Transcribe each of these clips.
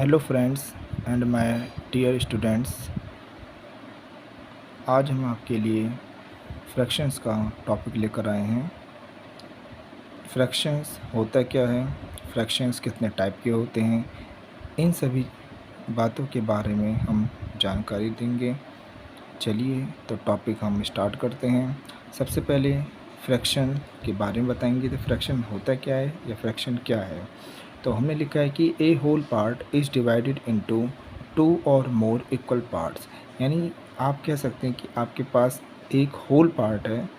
Hello friends and my dear students. आज हम आपके लिए फ्रैक्शंस का टॉपिक लेकर आए हैं। फ्रैक्शंस होता क्या है, फ्रैक्शंस कितने टाइप के होते हैं, इन सभी बातों के बारे में हम जानकारी देंगे। चलिए तो टॉपिक हम स्टार्ट करते हैं। सबसे पहले फ्रैक्शन के बारे में बताएंगे। तो फ्रैक्शन होता क्या है या फ्रैक्शन क्या है। तो हमने लिखा है कि a whole part is divided into two और मोर इक्वल पार्ट्स। यानी आप कह सकते हैं कि आपके पास एक होल पार्ट है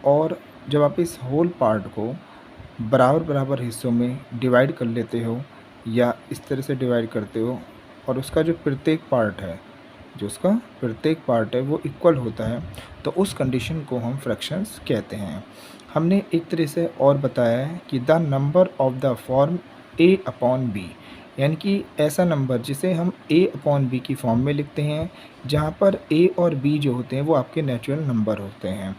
और जब आप इस होल पार्ट को बराबर बराबर हिस्सों में डिवाइड कर लेते हो या इस तरह से डिवाइड करते हो और उसका जो प्रत्येक पार्ट है, वो इक्वल होता है, तो उस कंडीशन को हम फ्रैक्शंस कहते हैं। हमने एक तरह से और बताया है कि the number of the form a upon b, यानी कि ऐसा नंबर जिसे हम a अपॉन b की फॉर्म में लिखते हैं, जहाँ पर a और b जो होते हैं वो आपके नेचुरल नंबर होते हैं।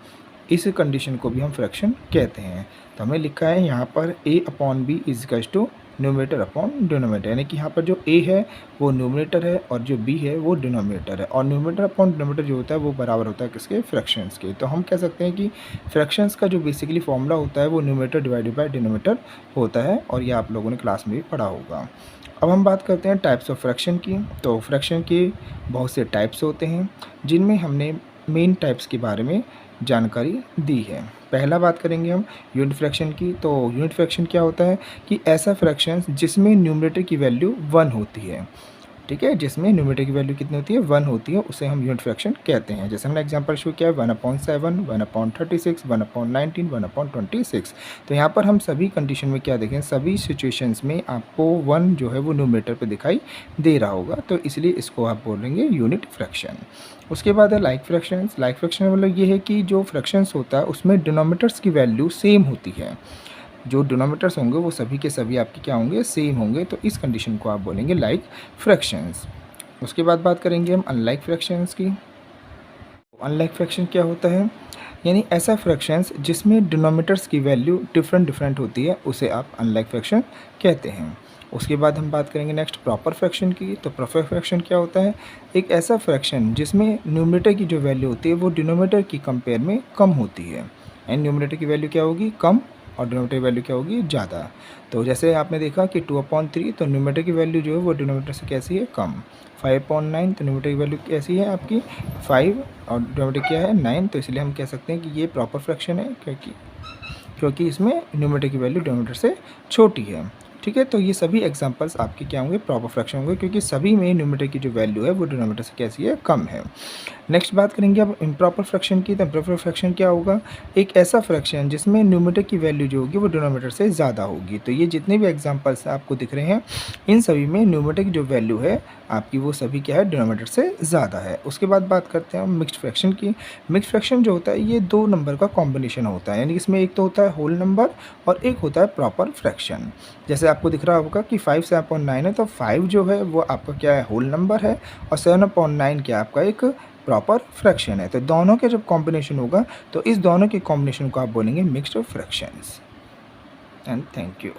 इस कंडीशन को भी हम फ्रैक्शन कहते हैं। तो हमें लिखा है यहाँ पर a upon B is equals to numerator upon denominator, यानी कि यहाँ पर जो a है वो न्यूमरेटर है और जो b है वो डिनोमिनेटर है, और न्यूमरेटर अपॉन डिनोमिनेटर जो होता है वो बराबर होता है किसके, फ्रैक्शंस के। तो हम कह सकते हैं कि फ्रैक्शंस का जो बेसिकली फॉर्मूला होता है वो न्यूमरेटर डिवाइडेड बाय डिनोमिनेटर होता है, और ये आप लोगों ने क्लास में भी पढ़ा होगा। अब हम बात करते हैं टाइप्स ऑफ फ्रैक्शन की। तो फ्रैक्शन के बहुत से टाइप्स होते हैं जिनमें हमने मेन टाइप्स के बारे में जानकारी दी है। पहला बात करेंगे हम यूनिट फ्रैक्शन की। तो यूनिट फ्रैक्शन क्या होता है कि ऐसा फ्रैक्शन जिसमें न्यूमरेटर की वैल्यू 1 होती है, ठीक है, जिसमें न्यूमरेटर की वैल्यू कितनी होती है, 1 होती है, उसे हम यूनिट फ्रैक्शन कहते हैं। जैसे हमने एग्जांपल शो किया है 1/7, 1/36, 1/19, 1/26। तो यहाँ पर हम सभी कंडीशन में क्या देखें, सभी सिचुएशंस में आपको 1 जो है वो न्यूमरेटर पे दिखाई दे रहा होगा, तो इसलिए इसको आप बोलेंगे यूनिट फ्रैक्शन। उसके बाद है लाइक फ्रैक्शंस। लाइक फ्रैक्शन मतलब ये है कि जो फ्रैक्शंस होता है उसमें डिनोमिनेटर्स की वैल्यू सेम होती है। जो डिनोमिनेटर्स होंगे वो सभी के सभी आपके क्या होंगे, सेम होंगे, तो इस कंडीशन को आप बोलेंगे लाइक फ्रैक्शंस। उसके बाद बात करेंगे हम अनलाइक फ्रैक्शंस की। अनलाइक फ्रैक्शन क्या होता है, यानी ऐसा फ्रैक्शंस जिसमें डिनोमिनेटर्स की वैल्यू डिफरेंट होती है, उसे आप अनलाइक फ्रैक्शन कहते हैं। उसके बाद हम बात करेंगे नेक्स्ट प्रॉपर फ्रैक्शन की। तो प्रॉपर फ्रैक्शन क्या होता है, एक ऐसा फ्रैक्शन जिसमें न्यूमरेटर की जो वैल्यू होती है वो डिनोमिनेटर की कंपेयर में कम होती है, एंड न्यूमरेटर की वैल्यू क्या होगी, कम, और डिनोमिनेटर की वैल्यू क्या होगी, ज़्यादा। तो जैसे आपने देखा कि 2/3, तो न्यूमरेटर की वैल्यू जो है वो डिनोमिनेटर से कैसी है, कम। 5/9, तो न्यूमरेटर की वैल्यू कैसी है आपकी 5, और डिनोमिनेटर क्या है 9, तो इसलिए हम कह सकते हैं कि ये प्रॉपर फ्रैक्शन है, क्योंकि इसमें न्यूमरेटर की वैल्यू डिनोमिनेटर से छोटी है, ठीक है। तो ये सभी एग्जांपल्स आपके क्या होंगे, प्रॉपर फ्रैक्शन होंगे, क्योंकि सभी में न्यूमरेटर की जो वैल्यू है वो डिनोमिनेटर से कैसी है, कम है। नेक्स्ट बात करेंगे अब इम्प्रॉपर फ्रैक्शन की। तो इम्प्रॉपर फ्रैक्शन क्या होगा, एक ऐसा फ्रैक्शन जिसमें न्यूमरेटर की वैल्यू जो होगी वो डिनोमिनेटर से ज़्यादा होगी। तो ये जितने भी एग्जांपल्स आपको दिख रहे हैं इन सभी में न्यूमरेटर की जो वैल्यू है आपकी वो सभी क्या है, डिनोमिनेटर से ज़्यादा है। उसके बाद बात करते हैं हम मिक्स्ड फ्रैक्शन की। मिक्स्ड फ्रैक्शन जो होता है ये 2 नंबर का कॉम्बिनेशन होता है, यानी इसमें एक तो होता है होल नंबर और एक होता है प्रॉपर फ्रैक्शन। जैसे आपको दिख रहा होगा कि 5 7/9 है, तो 5 जो है वो आपका क्या है, होल नंबर है, और 7/9 क्या आपका एक प्रॉपर फ्रैक्शन है। तो दोनों के जब कॉम्बिनेशन होगा तो इस दोनों के कॉम्बिनेशन को आप बोलेंगे mixed fractions. And thank you.